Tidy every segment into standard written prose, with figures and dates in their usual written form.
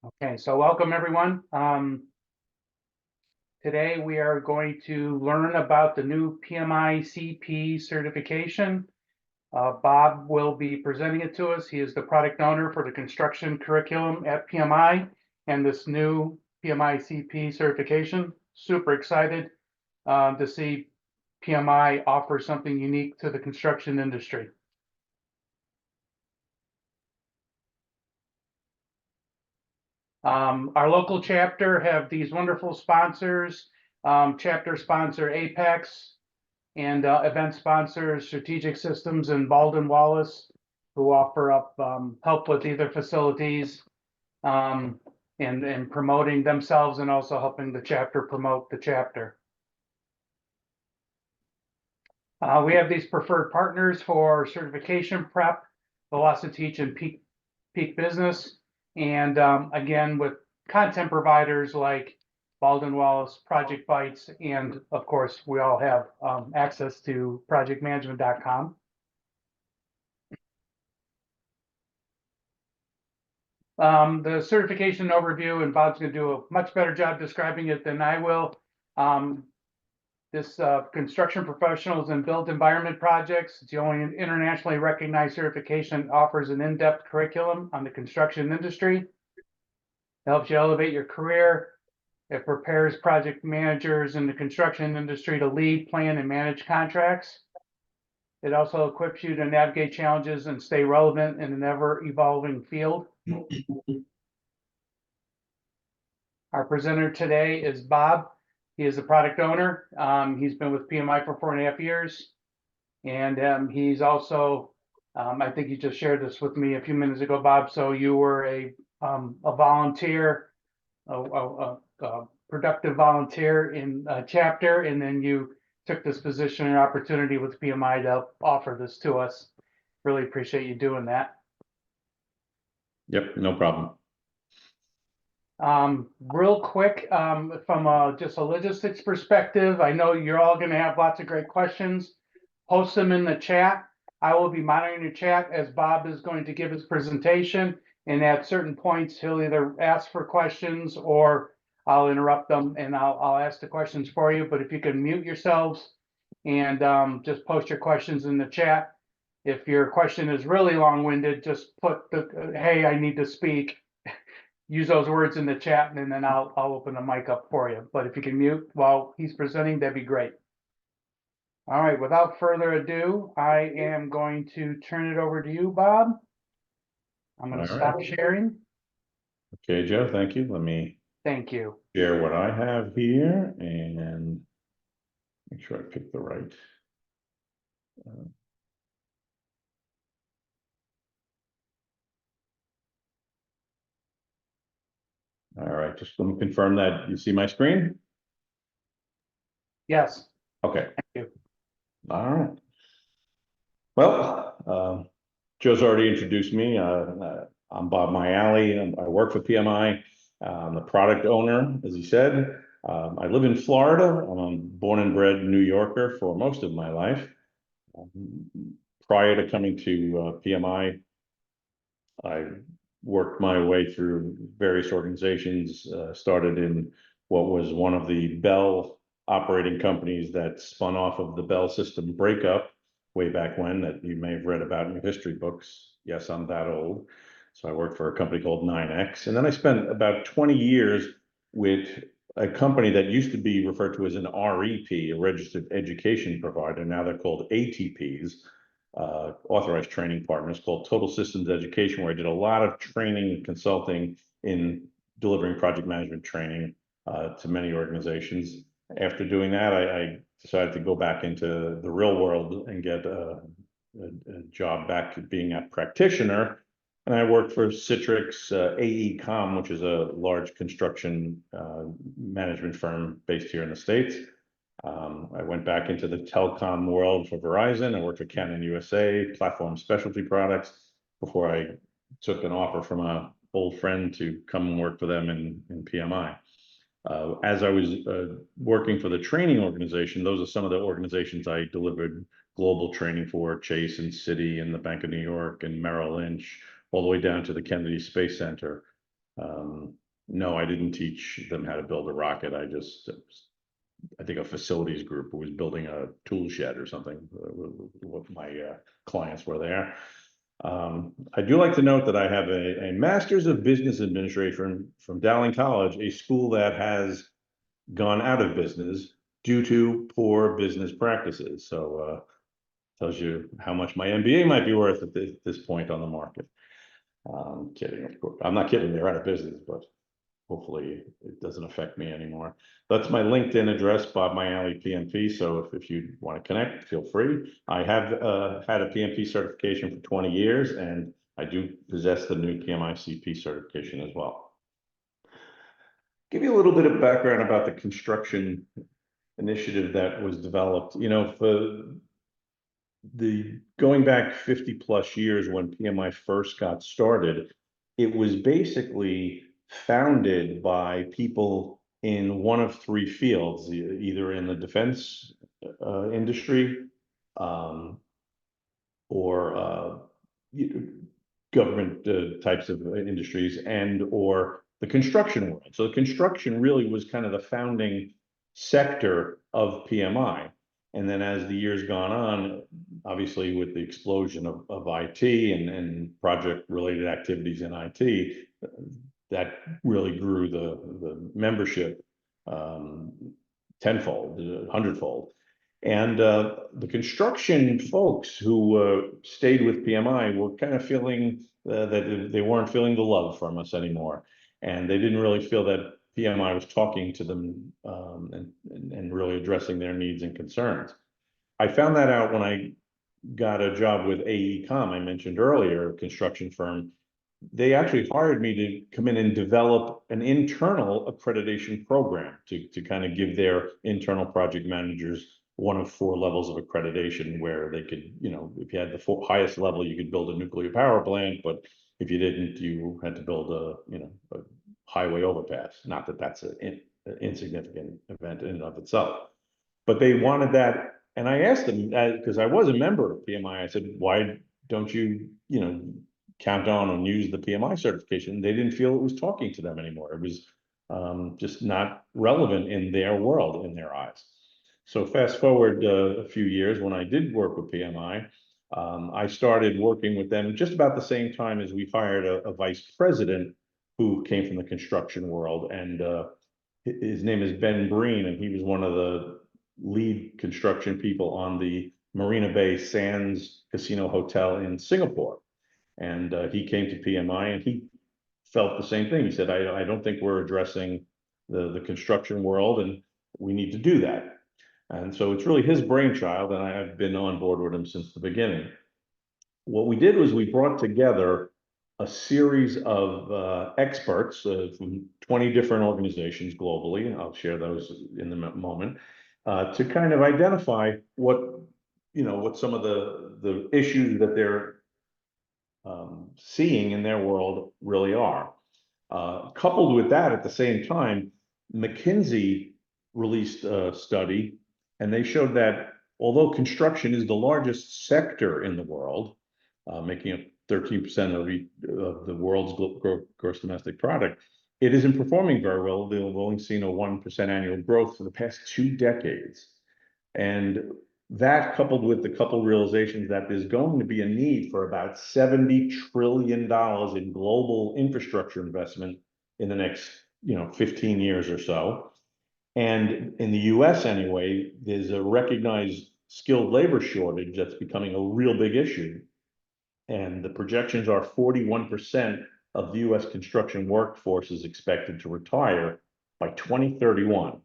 Okay, so welcome everyone. Today we are going to learn about the new PMI-CP certification. Bob will be presenting it to us. He is the product owner for the construction curriculum at PMI and this new PMI-CP certification. Super excited to see PMI offer something unique to the construction industry. Our local chapter have these wonderful sponsors, chapter sponsor Apex and event sponsors Strategic Systems and Baldwin Wallace, who offer up help with either facilities and promoting themselves and also helping the chapter promote the chapter. We have these preferred partners for certification prep, Velociteach and Peak Business. And again, with content providers like Baldwin Wallace, Project Bytes, and of course, we all have access to projectmanagement.com. The certification overview, and Bob's going to do a much better job describing it than I will. This construction professionals and built environment projects, it's the only internationally recognized certification that offers an in-depth curriculum on the construction industry. It helps you elevate your career. It prepares project managers in the construction industry to lead, plan, and manage contracts. It also equips you to navigate challenges and stay relevant in an ever-evolving field. Our presenter today is Bob. He is the product owner. He's been with PMI for 4.5 years. And he's also, I think you just shared this with me a few minutes ago, Bob. So you were a volunteer, a productive volunteer in a chapter, and then you took this position and opportunity with PMI to offer this to us. Really appreciate you doing that. Yep, no problem. Real quick, from just a logistics perspective, I know you're all going to have lots of great questions. Post them in the chat. I will be monitoring the chat as Bob is going to give his presentation. And at certain points, he'll either ask for questions or I'll interrupt them and I'll ask the questions for you. But if you can mute yourselves and just post your questions in the chat. If your question is really long-winded, just put the, hey, I need to speak. Use those words in the chat and then I'll open the mic up for you. But if you can mute while he's presenting, that'd be great. All right, without further ado, I am going to turn it over to you, Bob. I'm going to stop sharing. Okay, Joe, thank you. Let me share what I have here and make sure I pick the right. All right, just let me confirm that you see my screen. Yes. Okay. Thank you. All right. Well, Joe's already introduced me. I'm Bob Myalley. I work for PMI. I'm the product owner, as he said. I live in Florida. I'm a born and bred New Yorker for most of my life. Prior to coming to PMI, I worked my way through various organizations, started in what was one of the Bell operating companies that spun off of the Bell system breakup way back when that you may have read about in your history books. Yes, I'm that old. So I worked for a company called 9X. And then I spent about 20 years with a company that used to be referred to as an REP, a registered education provider. Now they're called ATPs. Authorized training partners, called Total Systems Education, where I did a lot of training and consulting in delivering project management training to many organizations. After doing that, I decided to go back into the real world and get a job back being a practitioner. And I worked for Citrix AECom, which is a large construction management firm based here in the States. I went back into the telecom world for Verizon. I worked for Canon USA, Platform Specialty Products, before I took an offer from an old friend to come and work for them in PMI. As I was working for the training organization, those are some of the organizations I delivered global training for: Chase and Citi and the Bank of New York and Merrill Lynch, all the way down to the Kennedy Space Center. No, I didn't teach them how to build a rocket. I think a facilities group who was building a tool shed or something. What my clients were there. I do like to note that I have a master's of business administration from Dowling College, a school that has gone out of business due to poor business practices. So tells you how much my MBA might be worth at this point on the market. Kidding, of course. I'm not kidding, they're out of business, but hopefully it doesn't affect me anymore. That's my LinkedIn address, Bob Minelli PMP. So if you want to connect, feel free. I have had a PMP certification for 20 years, and I do possess the new PMI-CP certification as well. Give you a little bit of background about the construction initiative that was developed. You know, for going back 50 plus years when PMI first got started, it was basically founded by people in one of three fields, either in the defense industry or government types of industries and or the construction world. So the construction really was kind of the founding sector of PMI. And then as the years gone on, obviously with the explosion of IT and project related activities in IT, that really grew the membership tenfold, hundredfold. And the construction folks who stayed with PMI were kind of feeling that they weren't feeling the love from us anymore. And they didn't really feel that PMI was talking to them and really addressing their needs and concerns. I found that out when I got a job with AECom, I mentioned earlier, a construction firm. They actually hired me to come in and develop an internal accreditation program to kind of give their internal project managers one of four levels of accreditation where they could, you know, if you had the highest level, you could build a nuclear power plant, but if you didn't, you had to build a highway overpass. Not that that's an insignificant event in and of itself, but they wanted that. And I asked them, because I was a member of PMI, I said, why don't you, count on and use the PMI certification? They didn't feel it was talking to them anymore. It was just not relevant in their world, in their eyes. So fast forward a few years when I did work with PMI, I started working with them just about the same time as we hired a vice president who came from the construction world. And his name is Ben Breen, and he was one of the lead construction people on the Marina Bay Sands Casino Hotel in Singapore. And he came to PMI and he felt the same thing. He said, I don't think we're addressing the construction world and we need to do that. And so it's really his brainchild, and I've been on board with him since the beginning. What we did was we brought together a series of experts from 20 different organizations globally. I'll share those in a moment to kind of identify what some of the issues that they're seeing in their world really are. Coupled with that, at the same time, McKinsey released a study, and they showed that although construction is the largest sector in the world, making up 13% of the world's gross domestic product, it isn't performing very well. They've only seen a 1% annual growth for the past 2 decades. And that, coupled with the couple realizations that there's going to be a need for about $70 trillion in global infrastructure investment in the next 15 years or so. And in the US anyway, there's a recognized skilled labor shortage that's becoming a real big issue. And the projections are 41% of the US construction workforce is expected to retire by 2031.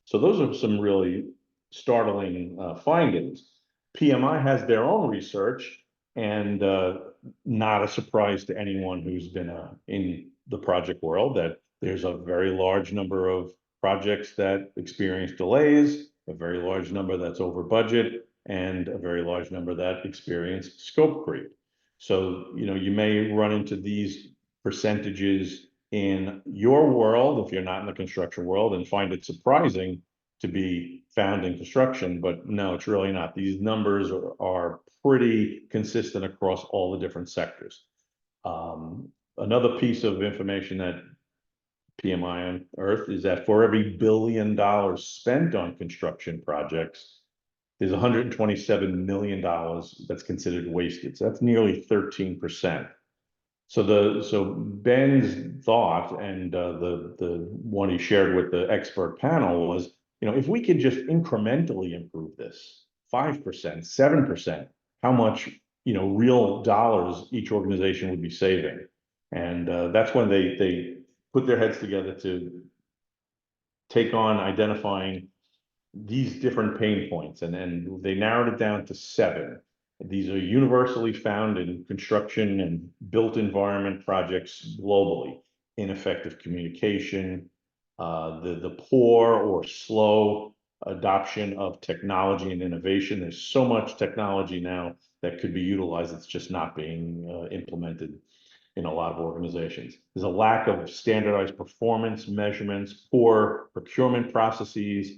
So those are some really startling findings. PMI has their own research, and not a surprise to anyone who's been in the project world that there's a very large number of projects that experience delays, a very large number that's over budget, and a very large number that experience scope creep. So, you may run into these percentages in your world if you're not in the construction world and find it surprising to be found in construction, but no, it's really not. These numbers are pretty consistent across all the different sectors. Another piece of information that PMI on Earth is that for every $1 billion spent on construction projects, there's $127 million that's considered wasted. So that's nearly 13%. So Ben's thought and the one he shared with the expert panel was, if we could just incrementally improve this 5%, 7%, how much real dollars each organization would be saving. And that's when they put their heads together to take on identifying these different pain points, and they narrowed it down to 7. These are universally found in construction and built environment projects globally. Ineffective communication, the poor or slow adoption of technology and innovation. There's so much technology now that could be utilized. It's just not being implemented in a lot of organizations. There's a lack of standardized performance measurements, poor procurement processes,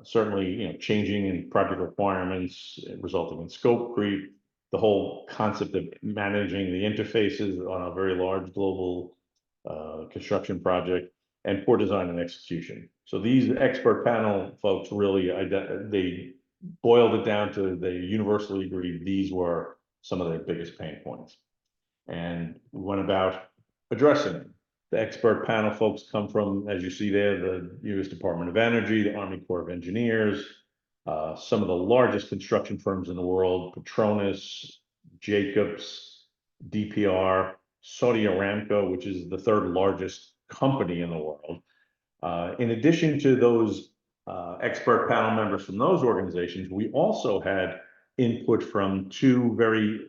certainly, changing in project requirements resulting in scope creep, the whole concept of managing the interfaces on a very large global construction project, and poor design and execution. So these expert panel folks really, they boiled it down to, they universally agreed these were some of their biggest pain points. And we went about addressing them. The expert panel folks come from, as you see there, the U.S. Department of Energy, the Army Corps of Engineers, some of the largest construction firms in the world, Petronas, Jacobs, DPR, Saudi Aramco, which is the 3rd largest company in the world. In addition to those expert panel members from those organizations, we also had input from 2 very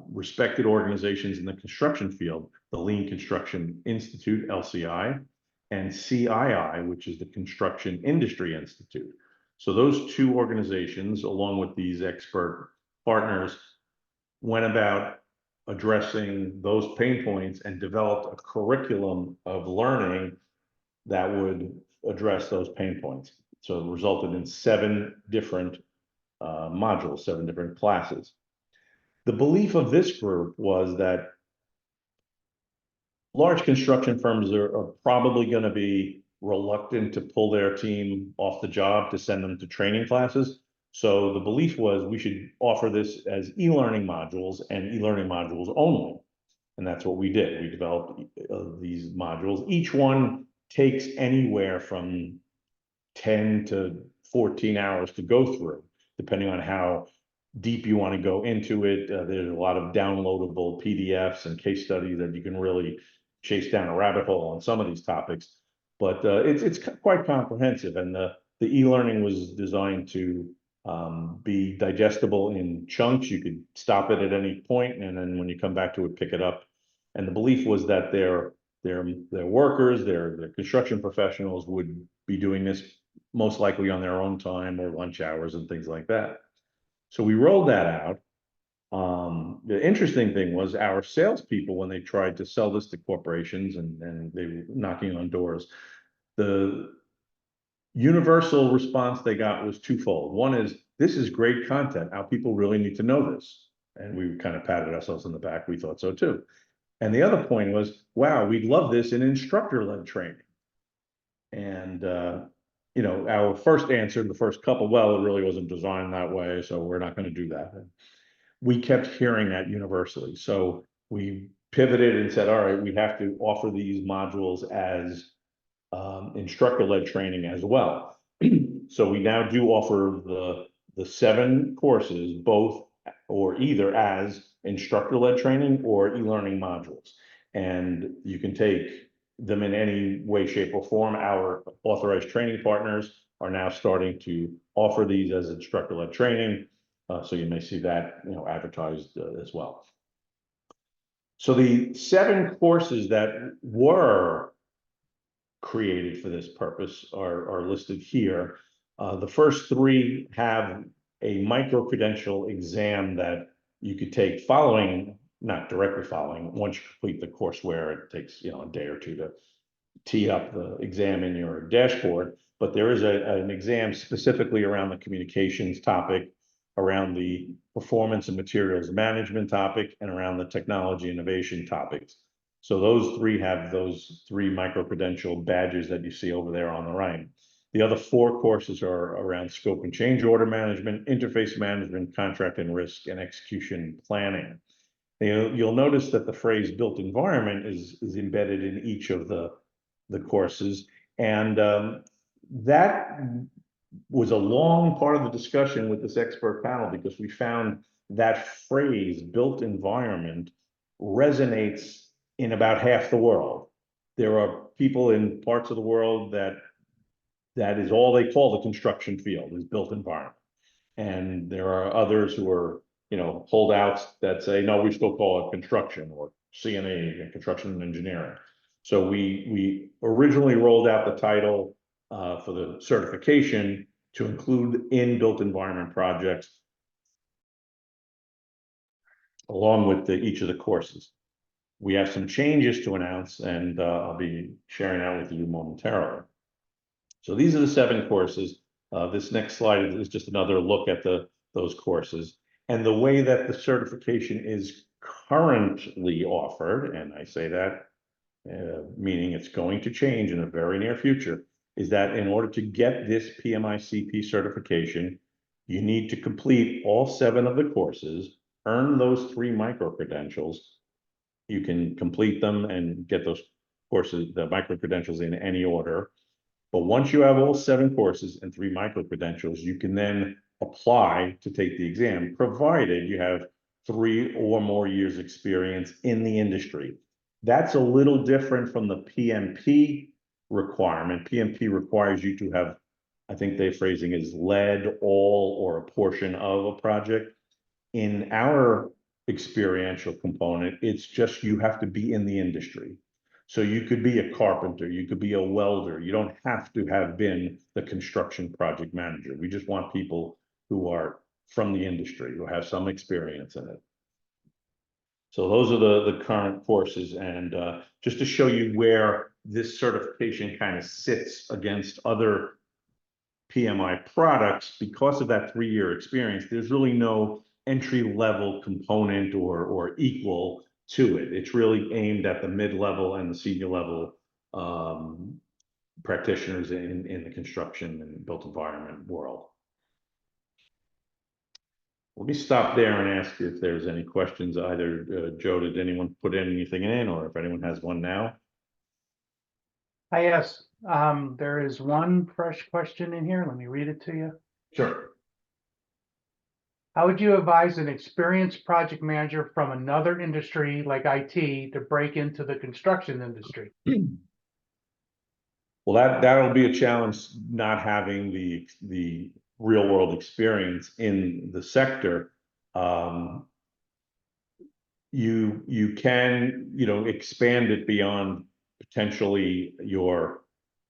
respected organizations in the construction field, the Lean Construction Institute, LCI, and CII, which is the Construction Industry Institute. So those 2 organizations, along with these expert partners, went about addressing those pain points and developed a curriculum of learning that would address those pain points. So it resulted in 7 different modules, 7 different classes. The belief of this group was that large construction firms are probably going to be reluctant to pull their team off the job to send them to training classes. So the belief was we should offer this as e-learning modules and e-learning modules only. And that's what we did. We developed these modules. Each one takes anywhere from 10 to 14 hours to go through, depending on how deep you want to go into it. There's a lot of downloadable PDFs and case studies that you can really chase down a rabbit hole on some of these topics. But it's quite comprehensive, and the e-learning was designed to be digestible in chunks. You could stop it at any point, and then when you come back to it, pick it up. And the belief was that their workers, their construction professionals would be doing this most likely on their own time or lunch hours and things like that. So we rolled that out. The interesting thing was our salespeople, when they tried to sell this to corporations and they were knocking on doors, the universal response they got was twofold. One is, this is great content. Our people really need to know this. And we kind of patted ourselves on the back. We thought so too. And the other point was, wow, we'd love this in instructor-led training. And our first answer, the first couple, well, it really wasn't designed that way, so we're not going to do that. And we kept hearing that universally. So we pivoted and said, all right, we have to offer these modules as instructor-led training as well. So we now do offer the 7 courses, both or either as instructor-led training or e-learning modules. And you can take them in any way, shape, or form. Our authorized training partners are now starting to offer these as instructor-led training. So you may see that advertised as well. So the 7 courses that were created for this purpose are listed here. The first 3 have a micro-credential exam that you could take following, not directly following, once you complete the courseware. It takes a day or 2 to tee up the exam in your dashboard, but there is an exam specifically around the communications topic, around the performance and materials management topic, and around the technology innovation topics. So those three have those three micro-credential badges that you see over there on the right. The other four courses are around scope and change order management, interface management, contract and risk, and execution planning. You'll notice that the phrase built environment is embedded in each of the courses. And that was a long part of the discussion with this expert panel, because we found that phrase built environment resonates in about half the world. There are people in parts of the world that is all they call the construction field, is built environment. And there are others who are, holdouts that say, no, we still call it construction, or CNA, construction and engineering. So we originally rolled out the title for the certification to include in built environment projects along with each of the courses. We have some changes to announce, and I'll be sharing that with you momentarily. So these are the 7 courses. This next slide is just another look at those courses. And the way that the certification is currently offered, and I say that meaning it's going to change in the very near future, is that in order to get this PMI-CP certification, you need to complete all 7 of the courses, earn those 3 micro-credentials. You can complete them and get those courses, the micro-credentials, in any order. But once you have all 7 courses and 3 micro-credentials, you can then apply to take the exam, provided you have 3 or more years experience in the industry. That's a little different from the PMP requirement. PMP requires you to have, I think their phrasing is led all or a portion of a project. In our experiential component, it's just you have to be in the industry. So you could be a carpenter, you could be a welder. You don't have to have been the construction project manager. We just want people who are from the industry, who have some experience in it. So those are the current courses. And just to show you where this certification kind of sits against other PMI products, because of that 3-year experience, there's really no entry-level component or equal to it. It's really aimed at the mid-level and the senior level practitioners in the construction and built environment world. Let me stop there and ask if there's any questions. Either Joe, did anyone put anything in, or if anyone has one now? Yes, there is one fresh question in here. Let me read it to you. Sure. How would you advise an experienced project manager from another industry like IT to break into the construction industry? Well, that'll be a challenge, not having the real world experience in the sector. You can, expand it beyond potentially your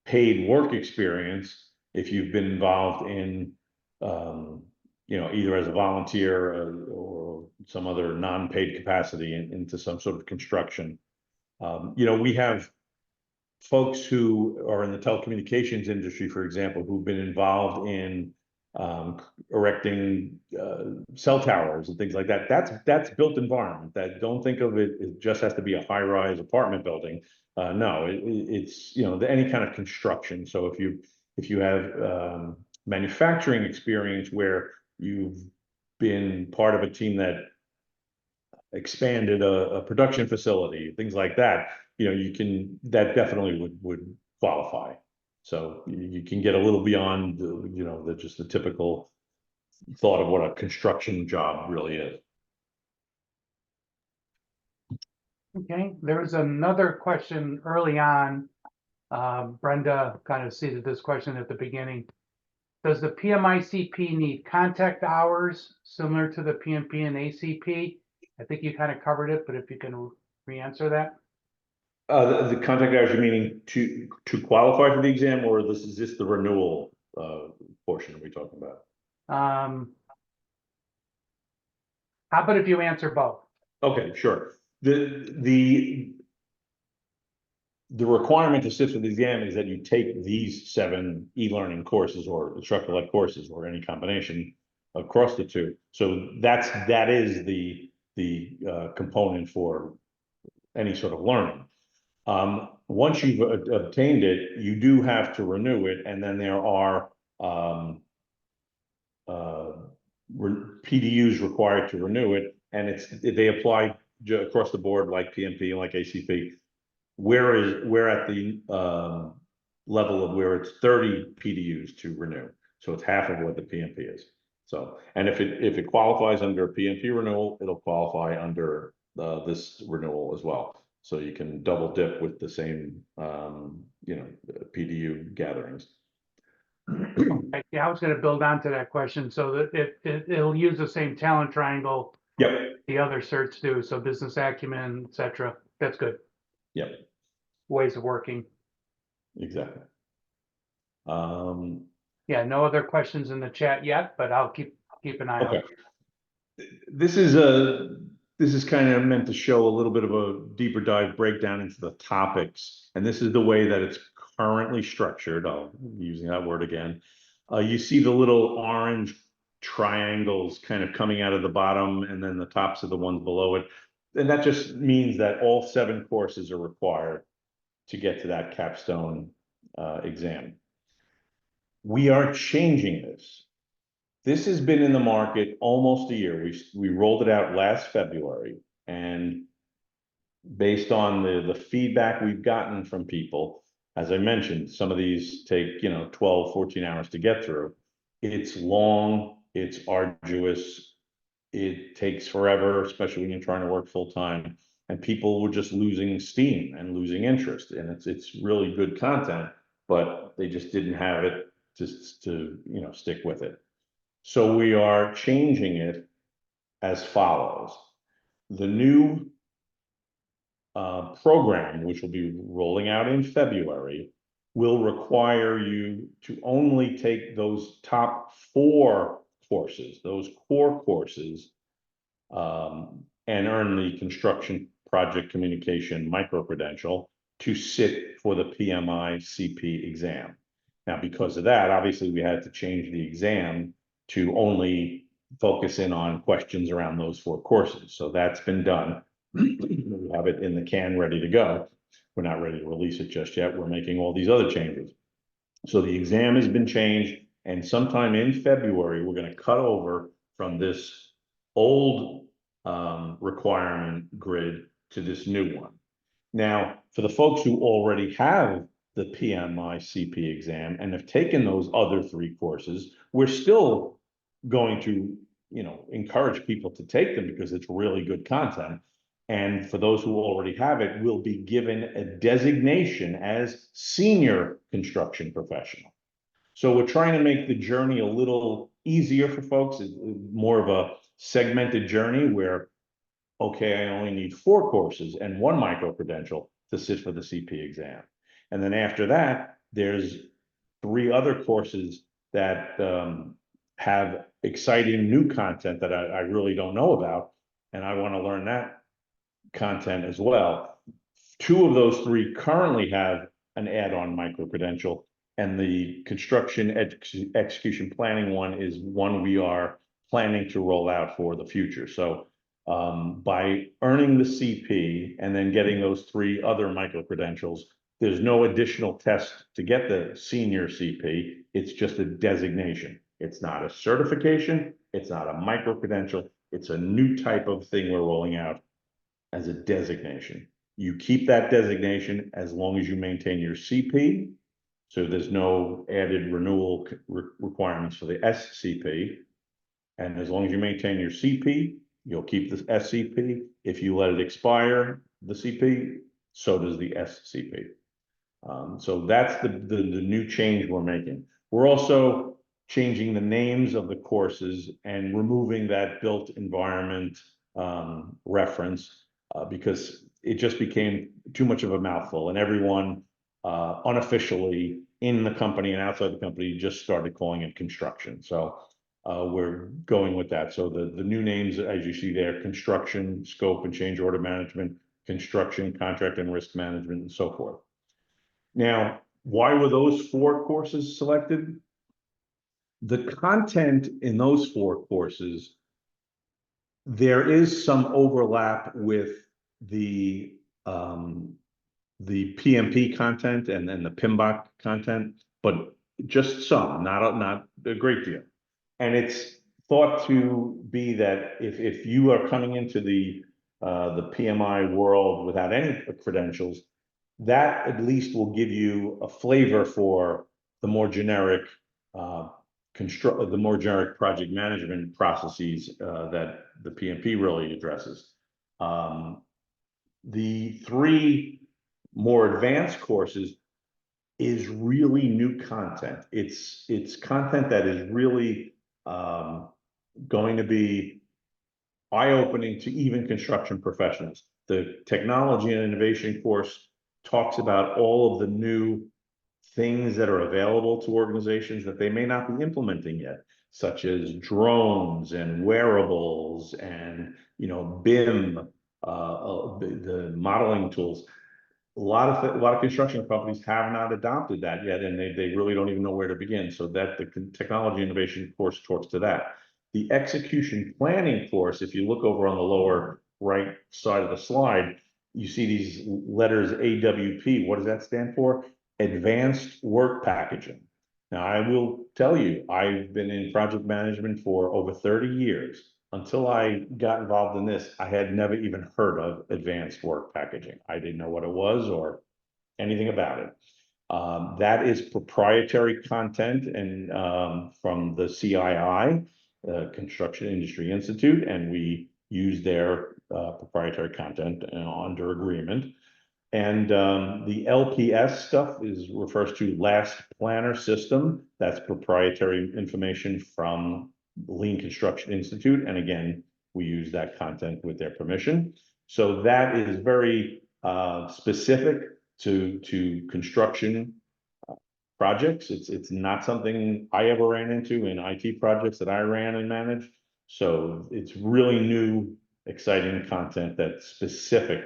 paid work experience if you've been involved in, either as a volunteer or some other non-paid capacity into some sort of construction. We have folks who are in the telecommunications industry, for example, who've been involved in erecting cell towers and things like that. That's built environment. That, don't think of it, it just has to be a high-rise apartment building. No, it's any kind of construction. So if you have manufacturing experience where you've been part of a team that expanded a production facility, things like that, that definitely would qualify. So you can get a little beyond just the typical thought of what a construction job really is. Okay, there was another question early on. Brenda kind of seeded this question at the beginning. Does the PMI-CP need contact hours similar to the PMP and ACP? I think you kind of covered it, but if you can re-answer that. The contact hours, you meaning to qualify for the exam, or is this the renewal portion are we talking about? How about if you answer both? Okay, sure. The requirement to sit for the exam is that you take these 7 e-learning courses or instructor-led courses, or any combination across the 2. So that is the component for any sort of learning. Once you've obtained it, you do have to renew it, and then there are PDUs required to renew it, and they apply across the board like PMP and like ACP. We're at the level of where it's 30 PDUs to renew, so it's half of what the PMP is. So, and if it qualifies under a PMP renewal, it'll qualify under this renewal as well. So you can double dip with the same, PDU gatherings. Yeah, I was gonna build onto that question, so that it'll use the same talent triangle Yep, the other certs do, so business acumen, et cetera. That's good. yep, Ways of working. exactly. Yeah, no other questions in the chat yet, but I'll keep an eye out. Okay. This is kind of meant to show a little bit of a deeper dive breakdown into the topics, and this is the way that it's currently structured. I'll using that word again. You see the little orange triangles kind of coming out of the bottom, and then the tops of the ones below it. And that just means that all 7 courses are required to get to that capstone exam. We are changing this. This has been in the market almost a year. We rolled it out last February, and based on the feedback we've gotten from people, as I mentioned, some of these take 12, 14 hours to get through. It's long, it's arduous, it takes forever, especially when you're trying to work full time, and people were just losing steam and losing interest. And it's really good content, but they just didn't have it just to stick with it. So we are changing it as follows. The new program, which will be rolling out in February, will require you to only take those top 4 courses, those core courses, and earn the construction project communication micro-credential to sit for the PMI-CP exam. Now, because of that, obviously, we had to change the exam to only focus in on questions around those 4 courses. So that's been done. We have it in the can ready to go. We're not ready to release it just yet. We're making all these other changes. So the exam has been changed, and sometime in February, we're going to cut over from this old requirement grid to this new one. Now, for the folks who already have the PMI-CP exam and have taken those other 3 courses, we're still going to, encourage people to take them because it's really good content. And for those who already have it, will be given a designation as senior construction professional. So we're trying to make the journey a little easier for folks. It's more of a segmented journey where, okay, I only need 4 courses and 1 micro-credential to sit for the CP exam. And then after that, there's 3 other courses that have exciting new content that I really don't know about, and I want to learn that content as well. 2 of those 3 currently have an add-on micro-credential, and the construction execution planning one is one we are planning to roll out for the future. So by earning the CP and then getting those 3 other micro-credentials, there's no additional test to get the senior CP. It's just a designation. It's not a certification. It's not a micro-credential. It's a new type of thing we're rolling out as a designation. You keep that designation as long as you maintain your CP. So there's no added renewal requirements for the SCP. And as long as you maintain your CP, you'll keep the SCP. If you let it expire, the CP, so does the SCP. So that's the new change we're making. We're also changing the names of the courses and removing that built environment reference because it just became too much of a mouthful, and everyone unofficially in the company and outside the company just started calling it construction. So we're going with that. So the new names, as you see there, construction, scope and change order management, construction, contract and risk management, and so forth. Now, why were those 4 courses selected? The content in those 4 courses, there is some overlap with the the PMP content and then the PMBOK content, but just some, not a great deal. And it's thought to be that if you are coming into the PMI world without any credentials, that at least will give you a flavor for the more generic the more generic project management processes that the PMP really addresses. The three more advanced courses is really new content. It's content that is really going to be eye-opening to even construction professionals. The technology and innovation course talks about all of the new things that are available to organizations that they may not be implementing yet, such as drones and wearables and, you know, BIM, the modeling tools. A lot of construction companies have not adopted that yet, and they really don't even know where to begin. So that the technology innovation course talks to that. The execution planning course, if you look over on the lower right side of the slide, you see these letters AWP. What does that stand for? Advanced Work Packaging. Now, I will tell you, I've been in project management for over 30 years. Until I got involved in this, I had never even heard of advanced work packaging. I didn't know what it was or anything about it. That is proprietary content and from the CII, Construction Industry Institute, and we use their proprietary content under agreement. And the LPS stuff refers to Last Planner System. That's proprietary information from Lean Construction Institute. And again, we use that content with their permission. So that is very specific to construction projects. It's not something I ever ran into in IT projects that I ran and managed. So it's really new, exciting content that's specific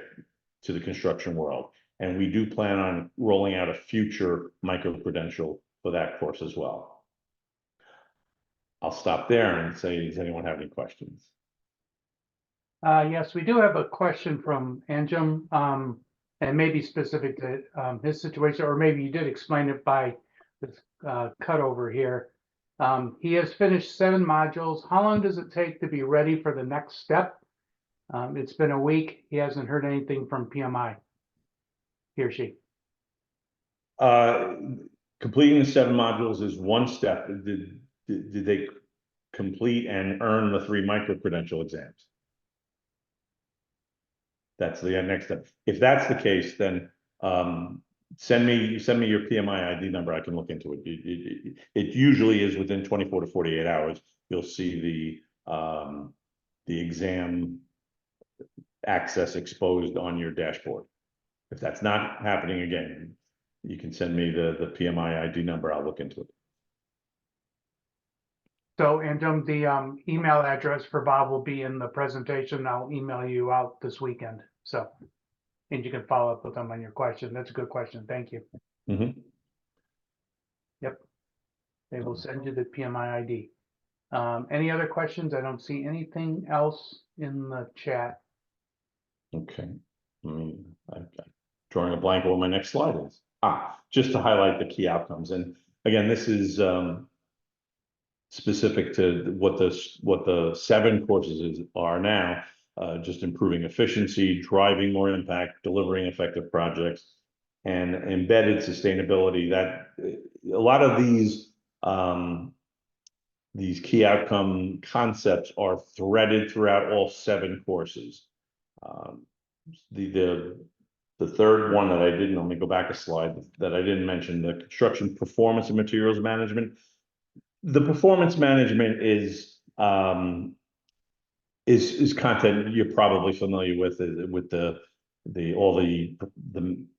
to the construction world. And we do plan on rolling out a future micro-credential for that course as well. I'll stop there and say, does anyone have any questions? Yes, we do have a question from Anjum, and maybe specific to his situation, or maybe you did explain it by this cut over here. He has finished 7 modules. How long does it take to be ready for the next step? It's been a week. He hasn't heard anything from PMI. He or she. Completing the 7 modules is one step. Did they complete and earn the 3 micro-credential exams? That's the next step. If that's the case, then send me your PMI ID number. I can look into it. It usually is within 24 to 48 hours. You'll see the exam access exposed on your dashboard. If that's not happening again, you can send me the PMI ID number. I'll look into it. So, and the email address for Bob will be in the presentation. I'll email you out this weekend. So, and you can follow up with them on your question. That's a good question. Thank you. Mm-hmm. Yep. They will send you the PMI ID. Any other questions? I don't see anything else in the chat. Okay. I'm drawing a blank on what my next slide is. Just to highlight the key outcomes. And again, this is specific to what the 7 courses are now, just improving efficiency, driving more impact, delivering effective projects, and embedded sustainability. That a lot of these key outcome concepts are threaded throughout all 7 courses. The third one that I didn't, let me go back a slide, that I didn't mention, the construction performance and materials management. The performance management is content you're probably familiar with all the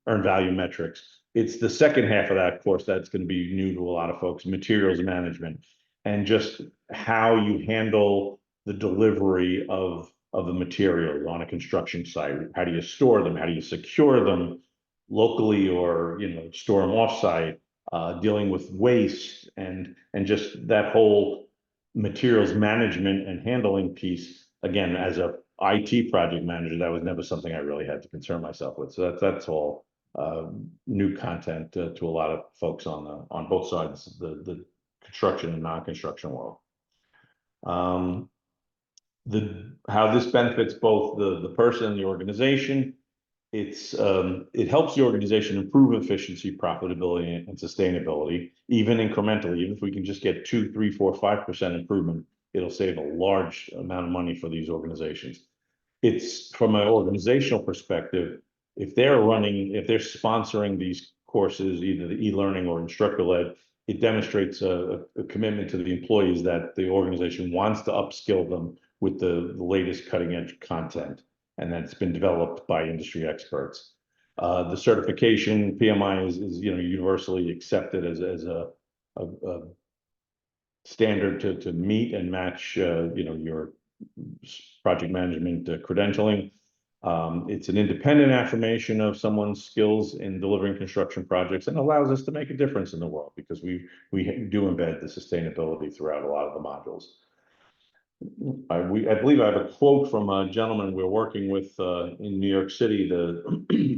earned value metrics. It's the second half of that course that's going to be new to a lot of folks, materials management, and just how you handle the delivery of the materials on a construction site. How do you store them? How do you secure them locally, or store them off-site? Dealing with waste and just that whole materials management and handling piece, again, as a IT project manager, that was never something I really had to concern myself with. So that's all new content to a lot of folks on both sides, the construction and non-construction world. How this benefits both the person and the organization. It helps the organization improve efficiency, profitability, and sustainability, even incrementally. Even if we can just get 2, 3, 4, 5% improvement, it'll save a large amount of money for these organizations. It's from an organizational perspective, if they're sponsoring these courses, either the e-learning or instructor-led, it demonstrates a commitment to the employees that the organization wants to upskill them with the latest cutting edge content, and that's been developed by industry experts. The certification PMI is universally accepted as a standard to meet and match your project management credentialing. It's an independent affirmation of someone's skills in delivering construction projects and allows us to make a difference in the world because we do embed the sustainability throughout a lot of the modules. I believe I have a quote from a gentleman we're working with in New York City, the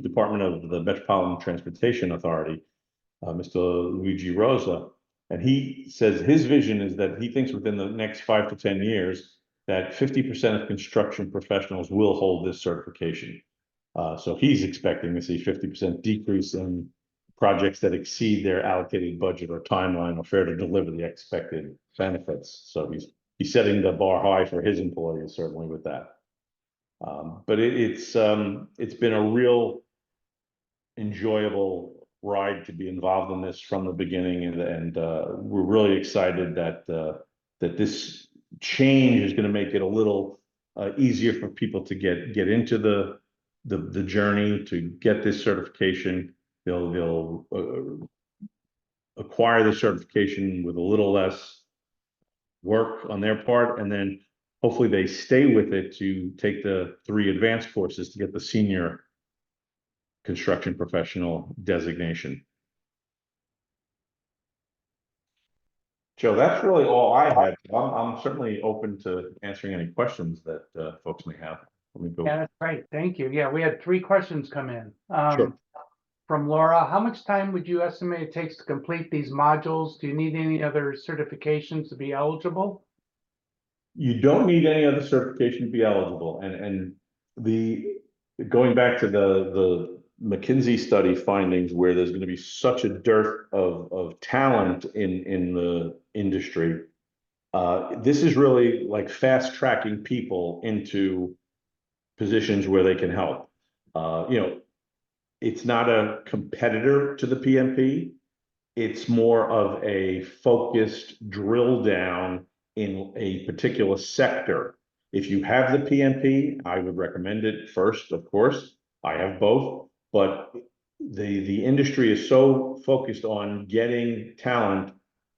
Department of the Metropolitan Transportation Authority, Mr. Luigi Rosa. And he says his vision is that he thinks within the next 5 to 10 years that 50% of construction professionals will hold this certification. So he's expecting to see 50% decrease in projects that exceed their allocated budget or timeline or fail to deliver the expected benefits. So he's setting the bar high for his employees, certainly with that. But it's been a real enjoyable ride to be involved in this from the beginning, and we're really excited that this change is going to make it a little easier for people to get into the journey to get this certification. They'll acquire the certification with a little less work on their part, and then hopefully they stay with it to take the 3 advanced courses to get the senior construction professional designation. Joe, that's really all I had. I'm certainly open to answering any questions that folks may have. Let me go. Yeah, that's great. Thank you. Yeah, we had 3 questions come in. Sure. From Laura, how much time would you estimate it takes to complete these modules? Do you need any other certifications to be eligible? You don't need any other certification to be eligible. And going back to the McKinsey study findings, where there's going to be such a dearth of talent in the industry, this is really like fast tracking people into positions where they can help. It's not a competitor to the PMP. It's more of a focused drill down in a particular sector. If you have the PMP, I would recommend it first, of course. I have both, but the industry is so focused on getting talent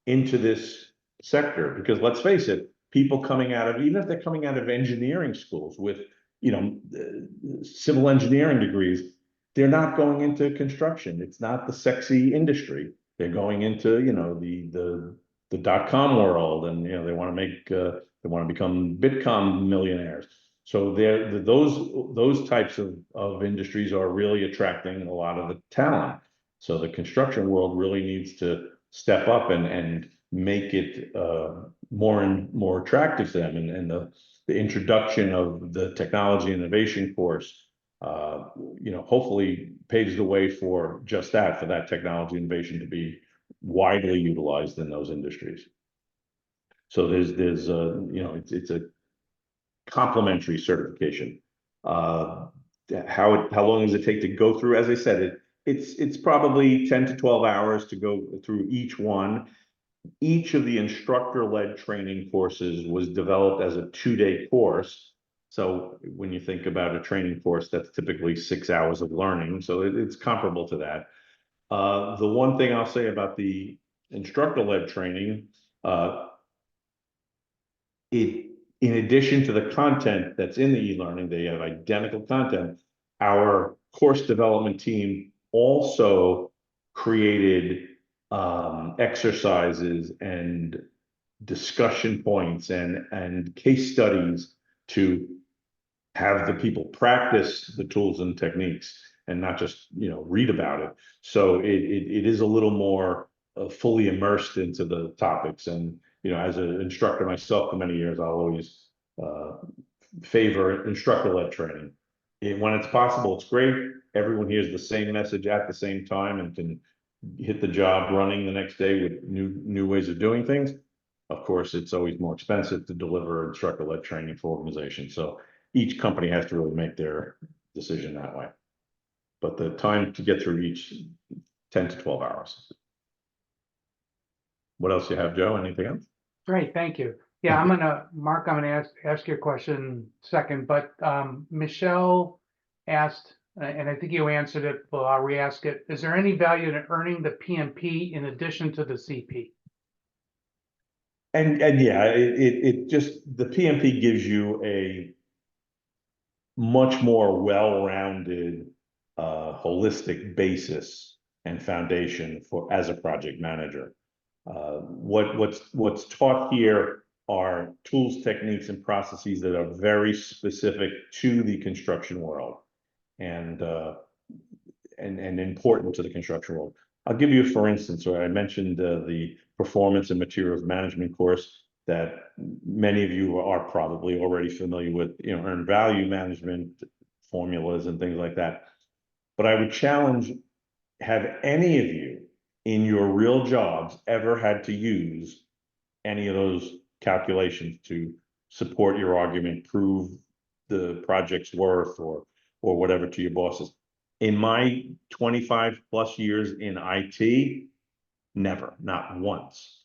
into this sector because let's face it, people coming out of, even if they're coming out of engineering schools with civil engineering degrees, they're not going into construction. It's not the sexy industry. They're going into the .com world, and they want to become Bitcoin millionaires. So those types of industries are really attracting a lot of the talent. So the construction world really needs to step up and make it more and more attractive to them. And the introduction of the technology innovation course, hopefully paves the way for just that, for that technology innovation to be widely utilized in those industries. So there's it's a complementary certification. How long does it take to go through? As I said, it's probably 10 to 12 hours to go through each one. Each of the instructor-led training courses was developed as a 2-day course. So when you think about a training course, that's typically 6 hours of learning. So it's comparable to that. The one thing I'll say about the instructor-led training, in addition to the content that's in the e-learning, they have identical content. Our course development team also created exercises and discussion points and case studies to have the people practice the tools and techniques and not just, read about it. So it is a little more fully immersed into the topics. And, as an instructor myself for many years, I'll always favor instructor-led training. When it's possible, it's great. Everyone hears the same message at the same time and can hit the job running the next day with new ways of doing things. Of course, it's always more expensive to deliver instructor-led training for organizations. So each company has to really make their decision that way. But the time to get through each 10 to 12 hours. What else you have, Joe? Anything else? Great, thank you. Yeah, Mark, I'm gonna ask your question second, but Michelle asked, and I think you answered it, but I'll re-ask it. Is there any value in earning the PMP in addition to the CP? And yeah, it just, the PMP gives you a much more well-rounded, holistic basis and foundation for as a project manager. What's taught here are tools, techniques, and processes that are very specific to the construction world and important to the construction world. I'll give you, for instance, where I mentioned the performance and materials management course that many of you are probably already familiar with, earned value management formulas and things like that. But I would challenge, have any of you in your real jobs ever had to use any of those calculations to support your argument, prove the project's worth or whatever to your bosses? In my 25 plus years in IT, never, not once.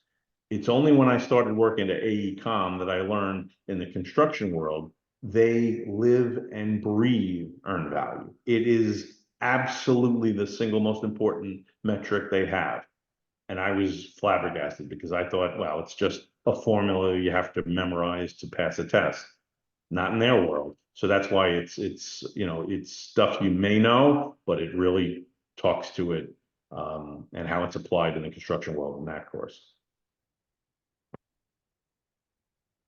It's only when I started working at AECOM that I learned in the construction world, they live and breathe earned value. It is absolutely the single most important metric they have. And I was flabbergasted because I thought, well, it's just a formula you have to memorize to pass a test. Not in their world. So that's why it's stuff you may know, but it really talks to it and how it's applied in the construction world in that course.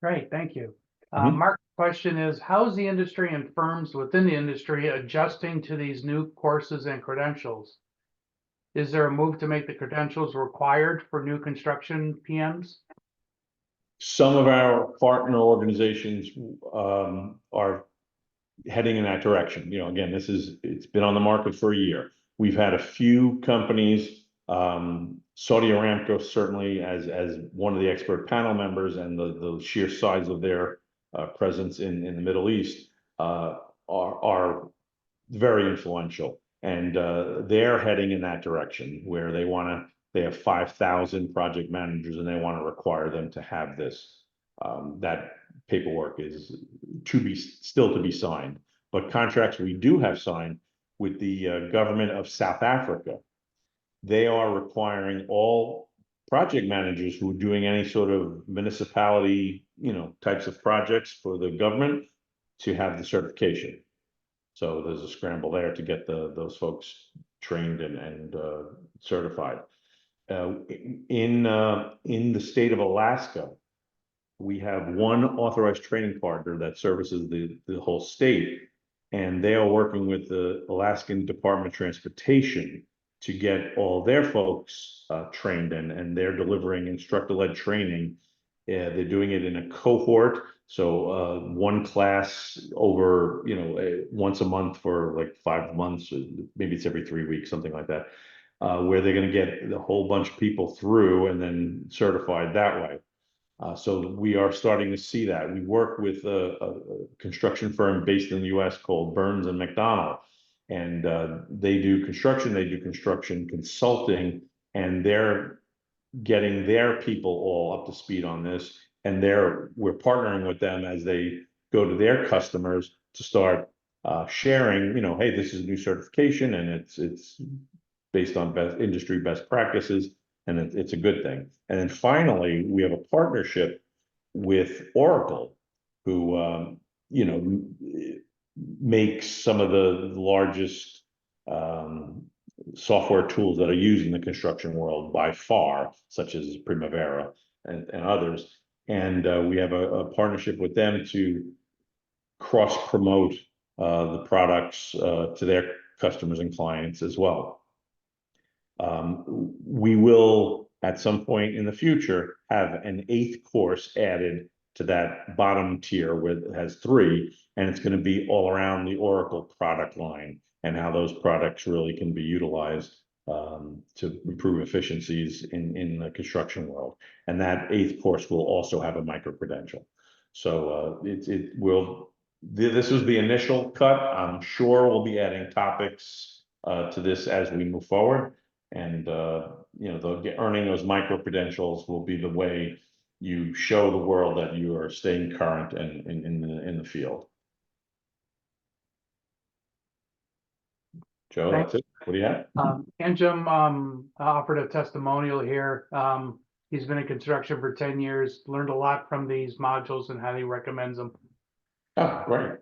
Great, thank you. Mhm. Mark's question is, how is the industry and firms within the industry adjusting to these new courses and credentials? Is there a move to make the credentials required for new construction PMs? Some of our partner organizations are heading in that direction. Again, it's been on the market for a year. We've had a few companies, Saudi Aramco certainly as one of the expert panel members, and the sheer size of their presence in the Middle East are very influential, and they're heading in that direction where they have 5,000 project managers and they want to require them to have this. That paperwork is still to be signed, but contracts we do have signed with the government of South Africa, they are requiring all project managers who are doing any sort of municipality, types of projects for the government to have the certification. So there's a scramble there to get those folks trained and certified. In the state of Alaska, we have one authorized training partner that services the whole state, and they are working with the Alaskan Department of Transportation to get all their folks trained, and they're delivering instructor-led training. They're doing it in a cohort. So one class over, once a month for like 5 months, maybe it's every 3 weeks, something like that, where they're going to get a whole bunch of people through and then certified that way. So we are starting to see that. We work with a construction firm based in the US called Burns and McDonnell, and they do construction consulting, and they're getting their people all up to speed on this. And we're partnering with them as they go to their customers to start sharing, hey, this is a new certification and it's based on industry best practices, and it's a good thing. And then finally, we have a partnership with Oracle, who makes some of the largest software tools that are used in the construction world by far, such as Primavera and others. And we have a partnership with them to cross-promote the products to their customers and clients as well. We will, at some point in the future, have an 8th course added to that bottom tier where it has 3, and it's going to be all around the Oracle product line and how those products really can be utilized to improve efficiencies in the construction world. And that 8th course will also have a micro-credential. So this was the initial cut. I'm sure we'll be adding topics to this as we move forward. And earning those micro-credentials will be the way you show the world that you are staying current and in the field. Joe, that's it. What do you have? And Jim offered a testimonial here. He's been in construction for 10 years, learned a lot from these modules and how he recommends them. Oh, great.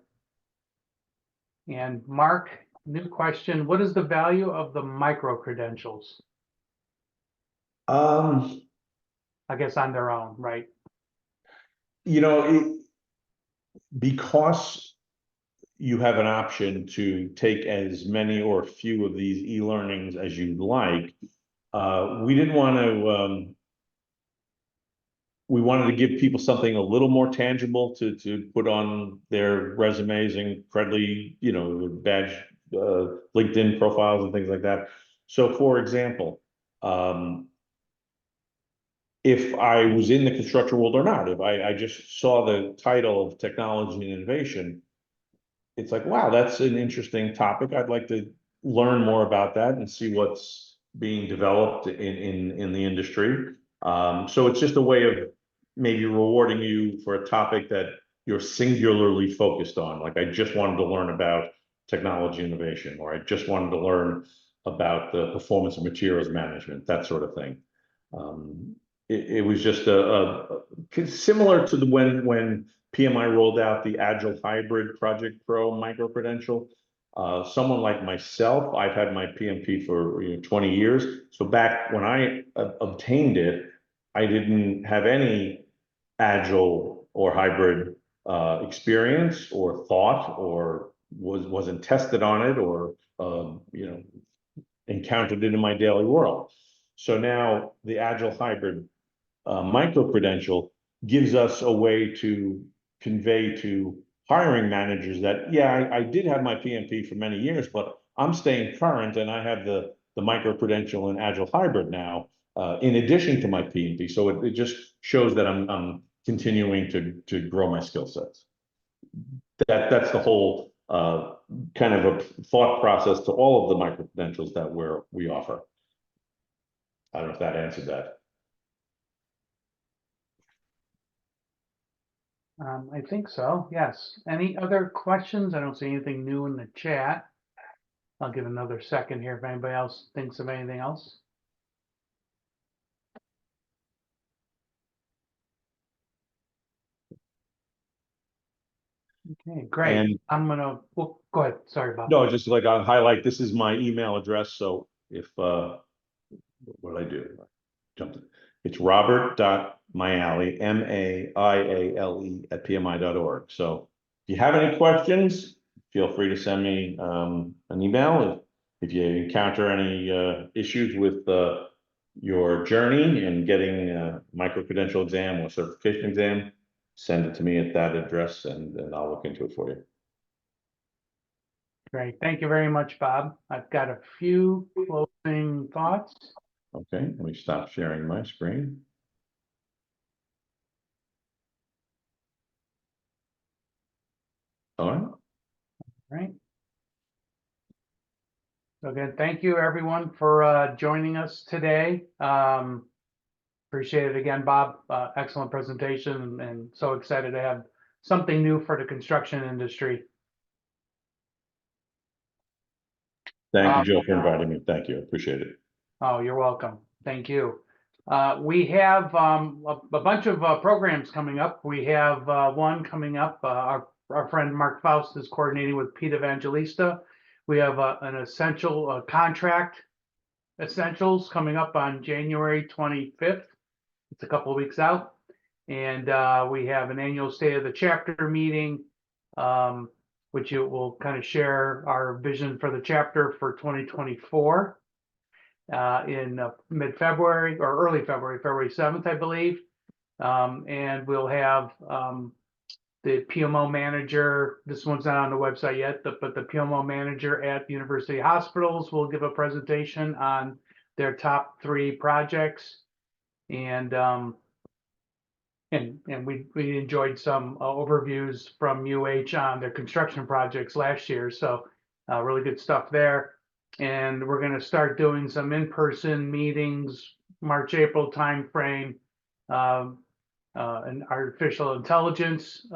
And Mark, new question. What is the value of the micro-credentials? I guess on their own, right? Because you have an option to take as many or few of these e-learnings as you'd like. We didn't want to, we wanted to give people something a little more tangible to put on their resumes and credly, badge, LinkedIn profiles and things like that. So for example, if I was in the construction world or not, if I just saw the title of technology and innovation, it's like, wow, that's an interesting topic. I'd like to learn more about that and see what's being developed in the industry. So it's just a way of maybe rewarding you for a topic that you're singularly focused on. Like I just wanted to learn about technology innovation, or I just wanted to learn about the performance of materials management, that sort of thing. It was just similar to when PMI rolled out the Agile Hybrid Project Pro micro-credential. Someone like myself, I've had my PMP for 20 years. So back when I obtained it, I didn't have any Agile or hybrid experience or thought, or wasn't tested on it, or encountered it in my daily world. So now the Agile Hybrid micro-credential gives us a way to convey to hiring managers that, yeah, I did have my PMP for many years, but I'm staying current and I have the micro-credential in Agile Hybrid now, in addition to my PMP. So it just shows that I'm continuing to grow my skill sets. That's the whole kind of a thought process to all of the micro-credentials that we offer. I don't know if that answered that. I think so, yes. Any other questions? I don't see anything new in the chat. I'll give another second here if anybody else thinks of anything else. Okay, great. And well, go ahead. Sorry, Bob. no, just like I'll highlight, this is my email address. So if, what did I do? Jumped it. It's robert.maiale, MAIALE @PMI.org. So if you have any questions, feel free to send me an email. If you encounter any issues with your journey in getting a micro-credential exam or certification exam, send it to me at that address and I'll look into it for you. Great. Thank you very much, Bob. I've got a few closing thoughts. Okay, let me stop sharing my screen. All right. All right. So again, thank you everyone for joining us today. Appreciate it again, Bob. Excellent presentation, and so excited to have something new for the construction industry. Thank you, Joe, for inviting me. Thank you. Appreciate it. Oh, you're welcome. Thank you. We have a bunch of programs coming up. We have one coming up. Our friend Mark Faust is coordinating with Pete Evangelista. We have an essential contract essentials coming up on January 25th. It's a couple of weeks out. And we have an annual state of the chapter meeting which it will kind of share our vision for the chapter for 2024 in mid-February or early February, February 7th, I believe. And we'll have the PMO manager, this one's not on the website yet, but the PMO manager at University Hospitals will give a presentation on their top 3 projects. And we enjoyed some overviews from UH on their construction projects last year. So really good stuff there. And we're going to start doing some in-person meetings, March, April timeframe, and artificial intelligence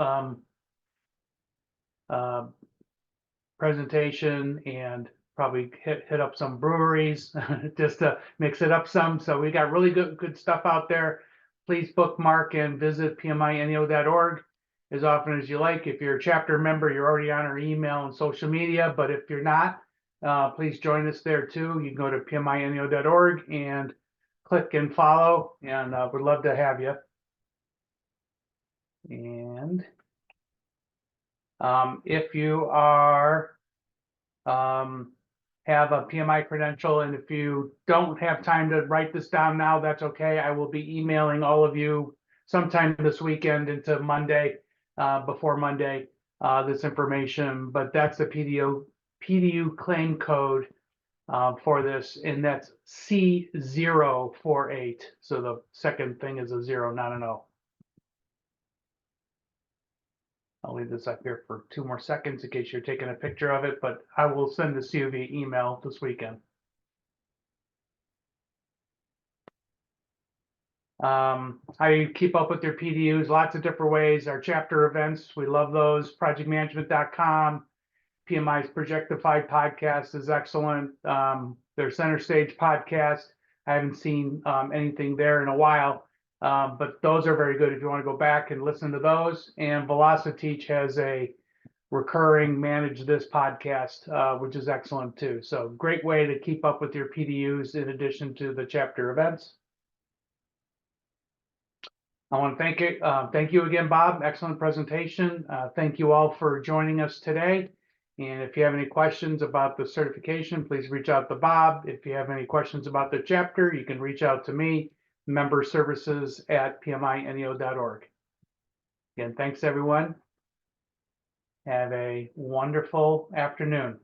presentation, and probably hit up some breweries just to mix it up some. So we got really good stuff out there. Please bookmark and visit PMINEO.org as often as you like. If you're a chapter member, you're already on our email and social media, but if you're not, please join us there too. You can go to PMINEO.org and click and follow, and we'd love to have you. And if you are have a PMI credential, and if you don't have time to write this down now, that's okay. I will be emailing all of you sometime this weekend into Monday, before Monday, this information. But that's the PDU claim code for this, and that's C048. So the second thing is a 0, not an O. I'll leave this up here for 2 more seconds in case you're taking a picture of it, but I will send this to you via email this weekend. How you keep up with your PDUs, lots of different ways. Our chapter events, we love those. Projectmanagement.com. PMI's Projectified podcast is excellent. Their Center Stage podcast, I haven't seen anything there in a while. But those are very good if you want to go back and listen to those. And Velociteach has a recurring Manage This podcast, which is excellent too. So great way to keep up with your PDUs in addition to the chapter events. I want to thank you again, Bob. Excellent presentation. Thank you all for joining us today. And if you have any questions about the certification, please reach out to Bob. If you have any questions about the chapter, you can reach out to me, member services at PMINEO.org. Again, thanks everyone. Have a wonderful afternoon.